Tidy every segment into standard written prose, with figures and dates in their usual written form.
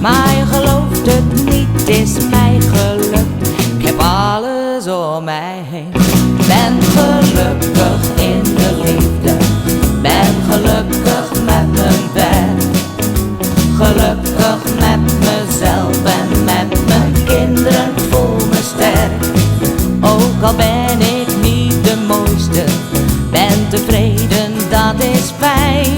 Maar je gelooft het niet, het is mij gelukt. Ik heb alles om mij heen. Ben gelukkig in de liefde, ben gelukkig met mijn werk, gelukkig met mezelf en met mijn kinderen, ik voel me sterk. Ook al ben ik niet de mooiste, ben tevreden, dat is fijn.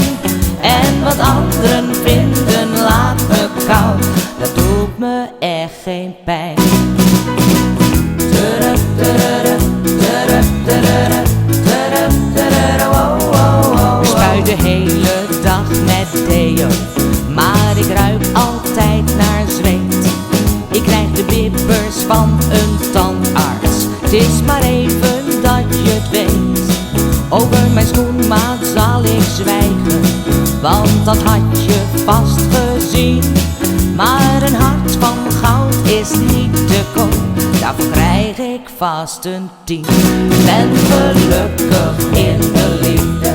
En wat anderen vinden laat me koud, dat doet me echt geen pijn. Ik spuit de hele dag met deo, maar ik ruik altijd naar zweet. Ik krijg de bibbers van een tandarts, het is maar even dat je het weet. Over mijn schoenmaat zal ik zwijgen, want dat had je vast gezien. Maar een hart van goud is niet te koop, daarvoor krijg ik vast een 10. Ben gelukkig in de liefde,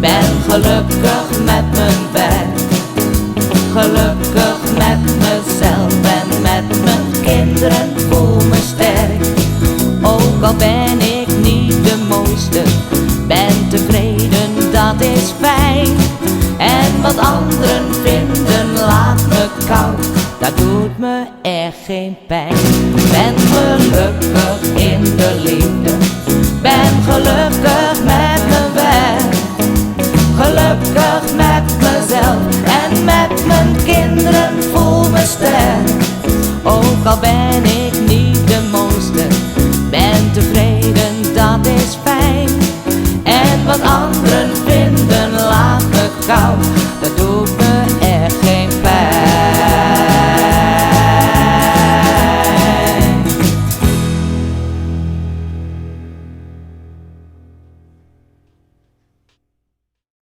ben gelukkig met mijn werk, gelukkig met mezelf en met mijn kinderen, voel me sterk. Ook al ben ik niet de mooiste, ben tevreden, dat is fijn. En wat anderen vinden laat me koud, dat doet me echt geen pijn. Ben gelukkig in de liefde, ben gelukkig met mijn werk, gelukkig met mezelf en met mijn kinderen, voel me sterk. Ook al ben ik